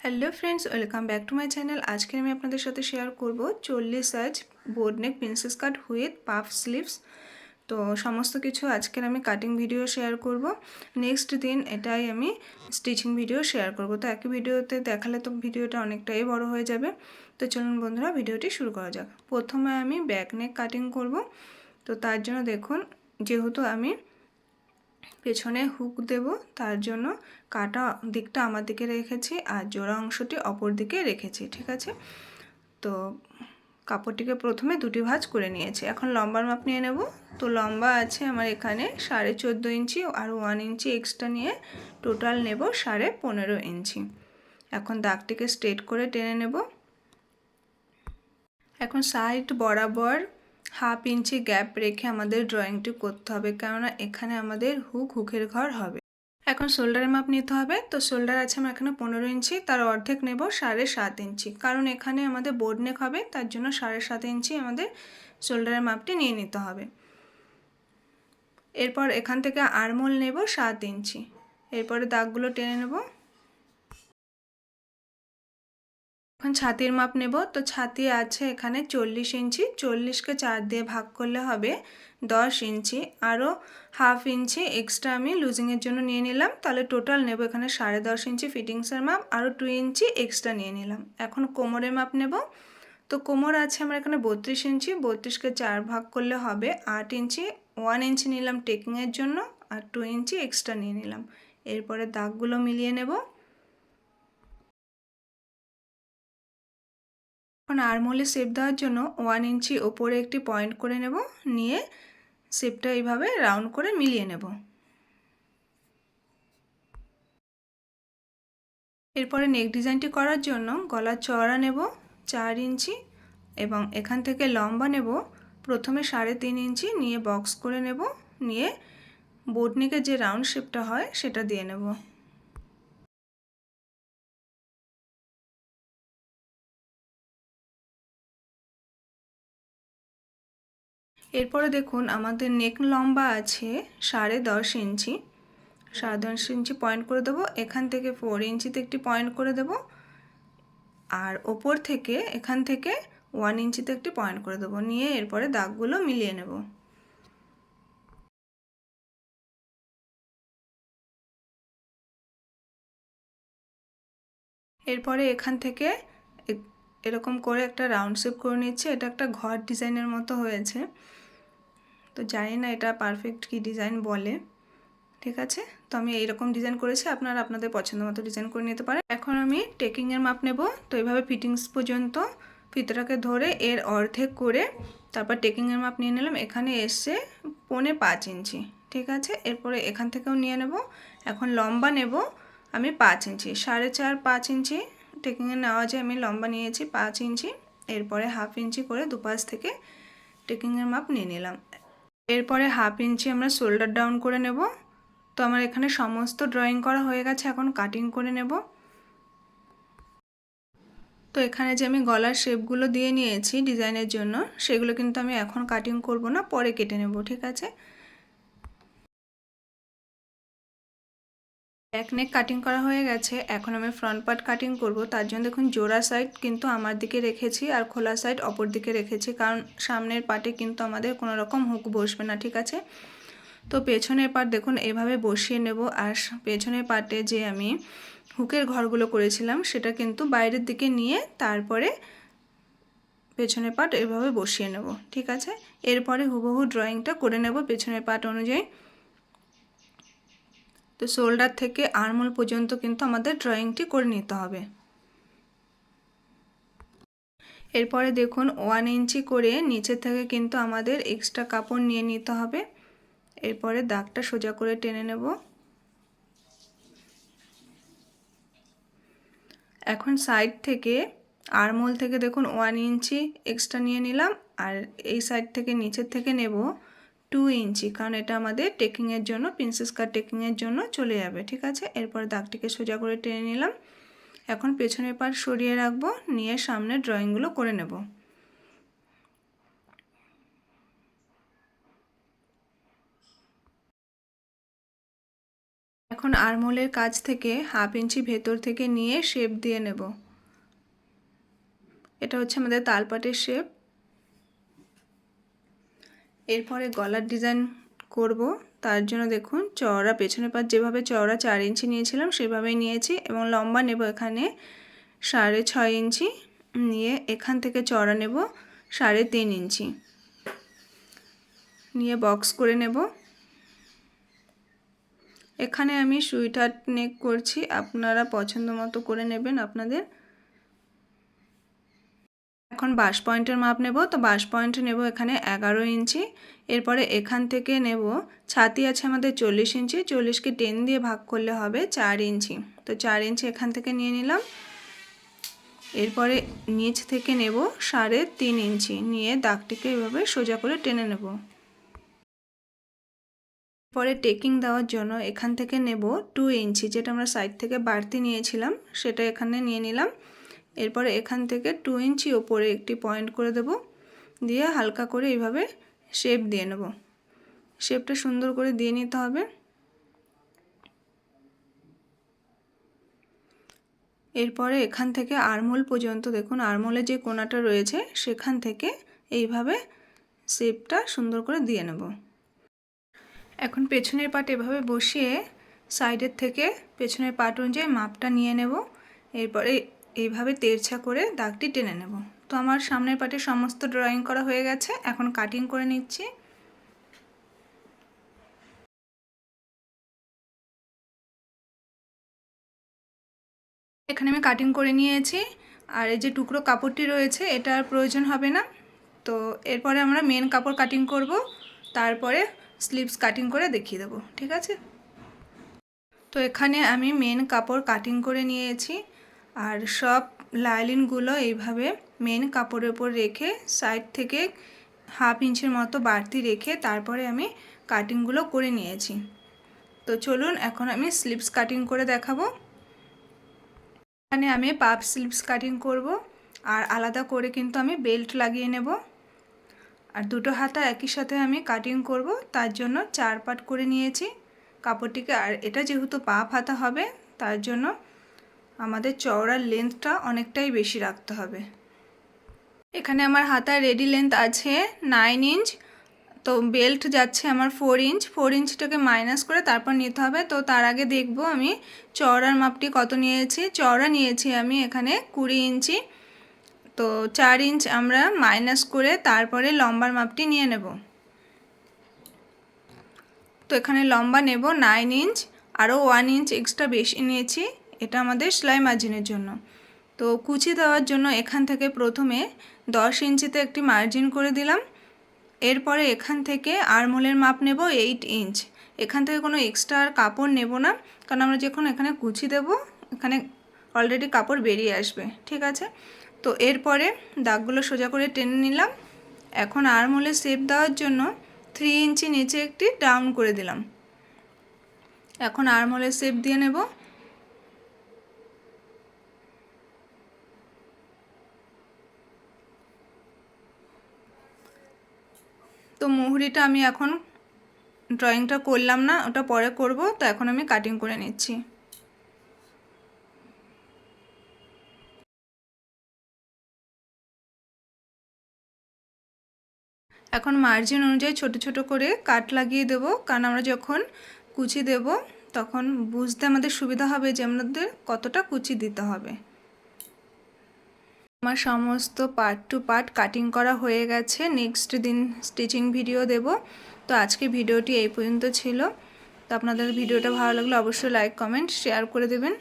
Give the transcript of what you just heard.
Hello friends, welcome back to my channel. আজকে আমি আপনাদের সাথে শেয়ার করব 40 size boat neck princess cut with puff sleeves. তো সমস্ত কিছু আজকের আমি কাটিং ভিডিও শেয়ার করব। নেক্সট দিন এটাই আমি স্টিচিং ভিডিও শেয়ার করব। তো একই ভিডিওতে দেখালে তো ভিডিওটা অনেকটাই বড় হয়ে যাবে। তো চলুন বন্ধুরা, ভিডিওটি শুরু করা যাক। প্রথমে আমি ব্যাক নেক কাটিং করব। তো তার জন্য দেখুন, যেহেতু আমি পেছনে হুক দেব, তার জন্য কাটা দিকটা আমার দিকে রেখেছি আর জোড়া অংশটি অপর দিকে রেখেছি। ঠিক আছে, তো কাপড়টিকে প্রথমে দুটি ভাঁজ করে নিয়েছি। এখন লম্বার মাপ নিয়ে নেব। তো লম্বা আছে আমার এখানে 14.5 ইঞ্চি আর 1 ইঞ্চি এক্সট্রা নিয়ে টোটাল নেব 15.5 ইঞ্চি। এখন দাগটিকে স্ট্রেট করে টেনে নেব। এখন সাইড বরাবর হাফ ইঞ্চি গ্যাপ রেখে আমাদের ড্রয়িংটি করতে হবে, কেননা এখানে আমাদের হুকের ঘর হবে। এখন শোল্ডারের মাপ নিতে হবে। তো শোল্ডার আছে আমার এখানে 15 ইঞ্চি, তার অর্ধেক নেব 7.5 ইঞ্চি, কারণ এখানে আমাদের বোর্ড নেক হবে, তার জন্য 7.5 ইঞ্চি আমাদের শোল্ডারের মাপটি নিয়ে নিতে হবে। এরপর এখান থেকে আর্মহোল নেব 7 ইঞ্চি। এরপরে দাগগুলো টেনে নেব। এখন ছাতির মাপ নেব। তো ছাতি আছে এখানে 40 ইঞ্চি, 40কে 4 দিয়ে ভাগ করলে হবে 10 ইঞ্চি। আরও হাফ ইঞ্চি এক্সট্রা আমি লুজিংয়ের জন্য নিয়ে নিলাম, তাহলে টোটাল নেব এখানে 10.5 ইঞ্চি ফিটিংসের মাপ, আরও 2 ইঞ্চি এক্সট্রা নিয়ে নিলাম। এখন কোমরের মাপ নেব। তো কোমর আছে আমার এখানে 32 ইঞ্চি, 32কে 4 ভাগ করলে হবে 8 ইঞ্চি। 1 ইঞ্চি নিলাম টেকিংয়ের জন্য আর 2 ইঞ্চি এক্সট্রা নিয়ে নিলাম। এরপরে দাগগুলো মিলিয়ে নেব। এখন আর্মহোলে শেপ দেওয়ার জন্য 1 ইঞ্চি ওপরে একটি পয়েন্ট করে নেব, নিয়ে শেপটা এইভাবে রাউন্ড করে মিলিয়ে নেব। এরপরে নেক ডিজাইনটি করার জন্য গলার চওড়া নেব 4 ইঞ্চি এবং এখান থেকে লম্বা নেব প্রথমে 3.5 ইঞ্চি, নিয়ে বক্স করে নেব, নিয়ে বোট নেকের যে রাউন্ড শেপটা হয় সেটা দিয়ে নেব। এরপরে দেখুন আমাদের নেক লম্বা আছে 10.5 ইঞ্চি, 10.5 ইঞ্চি পয়েন্ট করে দেবো। এখান থেকে 4 ইঞ্চিতে একটি পয়েন্ট করে দেব, আর ওপর থেকে এখান থেকে 1 ইঞ্চিতে একটি পয়েন্ট করে দেবো, নিয়ে এরপরে দাগগুলো মিলিয়ে নেব। এরপরে এখান থেকে এরকম করে একটা রাউন্ড শেপ করে নিচ্ছে। এটা একটা ঘর ডিজাইনের মতো হয়েছে, তো জানি না এটা পারফেক্ট কি ডিজাইন বলে। ঠিক আছে, তো আমি এইরকম ডিজাইন করেছি, আপনারা আপনাদের পছন্দ মতো ডিজাইন করে নিতে পারেন। এখন আমি টেকিংয়ের মাপ নেব। তো এইভাবে ফিটিংস পর্যন্ত ফিতাটাকে ধরে এর অর্ধেক করে তারপর টেকিংয়ের মাপ নিয়ে নিলাম। এখানে এসছে 5.25 ইঞ্চি। ঠিক আছে, এরপরে এখান থেকেও নিয়ে নেব। এখন লম্বা নেব আমি 5 ইঞ্চি, 4.5 5 ইঞ্চি টেকিংয়ে নেওয়া যায়, আমি লম্বা নিয়েছি 5 ইঞ্চি। এরপরে হাফ ইঞ্চি করে দুপাশ থেকে টেকিংয়ের মাপ নিয়ে নিলাম। এরপরে হাফ ইঞ্চি আমরা শোল্ডার ডাউন করে নেব। তো আমার এখানে সমস্ত ড্রয়িং করা হয়ে গেছে, এখন কাটিং করে নেব। তো এখানে যে আমি গলার শেপগুলো দিয়ে নিয়েছি ডিজাইনের জন্য, সেগুলো কিন্তু আমি এখন কাটিং করব না, পরে কেটে নেব। ঠিক আছে, ব্যাক নেক কাটিং করা হয়ে গেছে। এখন আমি ফ্রন্ট পার্ট কাটিং করব। তার জন্য দেখুন জোড়া সাইড কিন্তু আমার দিকে রেখেছি আর খোলা সাইড অপর দিকে রেখেছি, কারণ সামনের পার্টে কিন্তু আমাদের কোনো রকম হুক বসবে না। ঠিক আছে, তো পেছনের পার্ট দেখুন এভাবে বসিয়ে নেব, আর পেছনের পার্টে যে আমি হুকের ঘরগুলো করেছিলাম সেটা কিন্তু বাইরের দিকে নিয়ে তারপরে পেছনের পার্ট এভাবে বসিয়ে নেব। ঠিক আছে, এরপরে হুবহু ড্রয়িংটা করে নেব পেছনের পার্ট অনুযায়ী। তো শোল্ডার থেকে আর্মহোল পর্যন্ত কিন্তু আমাদের ড্রয়িংটি করে নিতে হবে। এরপরে দেখুন 1 ইঞ্চি করে নিচে থেকে কিন্তু আমাদের এক্সট্রা কাপড় নিয়ে নিতে হবে। এরপরে দাগটা সোজা করে টেনে নেব। এখন সাইড থেকে আর্মহোল থেকে দেখুন 1 ইঞ্চি এক্সট্রা নিয়ে নিলাম, আর এই সাইড থেকে নিচের থেকে নেব 2 ইঞ্চি, কারণ এটা আমাদের টেকিংয়ের জন্য, প্রিন্সেস কাট টেকিংয়ের জন্য চলে যাবে। ঠিক আছে, এরপর দাগটিকে সোজা করে টেনে নিলাম। এখন পেছনের পার্ট সরিয়ে রাখবো, নিয়ে সামনে ড্রয়িংগুলো করে নেব। এখন আরমোলের কাছ থেকে 1/2 ইঞ্চি ভেতর থেকে নিয়ে শেপ দিয়ে নেব। এটা হচ্ছে আমাদের তালপাটের শেপ। এরপরে গলার ডিজাইন করব, তার জন্য দেখুন চওড়া পেছনের পাট যেভাবে চওড়া 4 ইঞ্চি নিয়েছিলাম সেভাবেই নিয়েছি এবং লম্বা নেব এখানে 6.5 ইঞ্চি, নিয়ে এখান থেকে চওড়া নেব 3.5 ইঞ্চি, নিয়ে বক্স করে নেব। এখানে আমি সুইটার নেক করছি, আপনারা পছন্দ মতো করে নেবেন আপনাদের। এখন বাস পয়েন্টের মাপ নেব, তো বাস পয়েন্ট নেব এখানে 11 ইঞ্চি। এরপরে এখান থেকে নেব, ছাতি আছে আমাদের 40 ইঞ্চি, 40কে 10 দিয়ে ভাগ করলে হবে 4 ইঞ্চি, তো 4 ইঞ্চি এখান থেকে নিয়ে নিলাম। এরপরে নিচ থেকে নেব 3.5 ইঞ্চি, নিয়ে দাগটিকে এভাবে সোজা করে টেনে নেব। পরে টেকিং দেওয়ার জন্য এখান থেকে নেব 2 ইঞ্চি, যেটা আমরা সাইড থেকে বাড়তি নিয়েছিলাম সেটা এখানে নিয়ে নিলাম। এরপরে এখান থেকে 2 ইঞ্চি ওপরে একটি পয়েন্ট করে দেব, দিয়ে হালকা করে এইভাবে শেপ দিয়ে নেব। শেপটা সুন্দর করে দিয়ে নিতে হবে। এরপরে এখান থেকে আরমোল পর্যন্ত দেখুন আরমোলে যে কোণাটা রয়েছে সেখান থেকে এইভাবে শেপটা সুন্দর করে দিয়ে নেব। এখন পেছনের পাট এভাবে বসিয়ে সাইডের থেকে পেছনের পাট অনুযায়ী মাপটা নিয়ে নেব। এরপরে এইভাবে তেরছা করে দাগটি টেনে নেব। তো আমার সামনের পাটে সমস্ত ড্রয়িং করা হয়ে গেছে, এখন কাটিং করে নিচ্ছি। এখানে আমি কাটিং করে নিয়েছি, আর এই যে টুকরো কাপড়টি রয়েছে এটা আর প্রয়োজন হবে না। তো এরপরে আমরা মেন কাপড় কাটিং করব, তারপরে স্লিভস কাটিং করে দেখিয়ে দেবো, ঠিক আছে? তো এখানে আমি মেন কাপড় কাটিং করে নিয়েছি, আর সব লাইলিনগুলো এইভাবে মেন কাপড়ের উপর রেখে সাইড থেকে 1/2 ইঞ্চির মতো বাড়তি রেখে তারপরে আমি কাটিংগুলো করে নিয়েছি। তো চলুন এখন আমি স্লিভস কাটিং করে দেখাবো। এখানে আমি পাফ স্লিভস কাটিং করব, আর আলাদা করে কিন্তু আমি বেল্ট লাগিয়ে নেব। আর দুটো হাতা একই সাথে আমি কাটিং করব, তার জন্য 4 পার্ট করে নিয়েছি কাপড়টিকে। আর এটা যেহেতু পাফ হাতা হবে তার জন্য আমাদের চওড়ার লেন্থটা অনেকটাই বেশি রাখতে হবে। এখানে আমার হাতার রেডি লেন্থ আছে 9 ইঞ্চ, তো বেল্ট যাচ্ছে আমার 4 ইঞ্চ। 4 ইঞ্চটাকে মাইনাস করে তারপর নিতে হবে। তো তার আগে দেখব আমি চওড়ার মাপটি কত নিয়েছি। চওড়া নিয়েছি আমি এখানে 20 ইঞ্চি, তো 4 ইঞ্চ আমরা মাইনাস করে তারপরে লম্বার মাপটি নিয়ে নেব। তো এখানে লম্বা নেব 9 ইঞ্চ, আরও 1 ইঞ্চ এক্সট্রা বেশি নিয়েছি, এটা আমাদের সেলাই মার্জিনের জন্য। তো কুচি দেওয়ার জন্য এখান থেকে প্রথমে 10 ইঞ্চিতে একটি মার্জিন করে দিলাম। এরপরে এখান থেকে আরমোলের মাপ নেব 8 ইঞ্চ। এখান থেকে কোনো এক্সট্রা আর কাপড় নেব না, কারণ আমরা যখন এখানে কুচি দেব এখানে অলরেডি কাপড় বেরিয়ে আসবে, ঠিক আছে? তো এরপরে দাগগুলো সোজা করে টেনে নিলাম। এখন আরমোলে শেপ দেওয়ার জন্য 3 ইঞ্চি নিচে একটি ডাউন করে দিলাম। এখন আরমোলে শেপ দিয়ে নেব। তো মুহুরিটা আমি এখন ড্রয়িংটা করলাম না, ওটা পরে করব। তো এখন আমি কাটিং করে নিচ্ছি। এখন মার্জিন অনুযায়ী ছোট ছোট করে কাট লাগিয়ে দেব, কারণ আমরা যখন কুচি দেব তখন বুঝতে আমাদের সুবিধা হবে যে আমাদের কতটা কুচি দিতে হবে। আমার সমস্ত পার্ট টু পার্ট কাটিং করা হয়ে গেছে, নেক্সট দিন স্টিচিং ভিডিও দেব। তো আজকে ভিডিওটি এই পর্যন্ত ছিল। তো আপনাদের ভিডিওটা ভালো লাগলে অবশ্যই লাইক কমেন্ট শেয়ার করে দেবেন।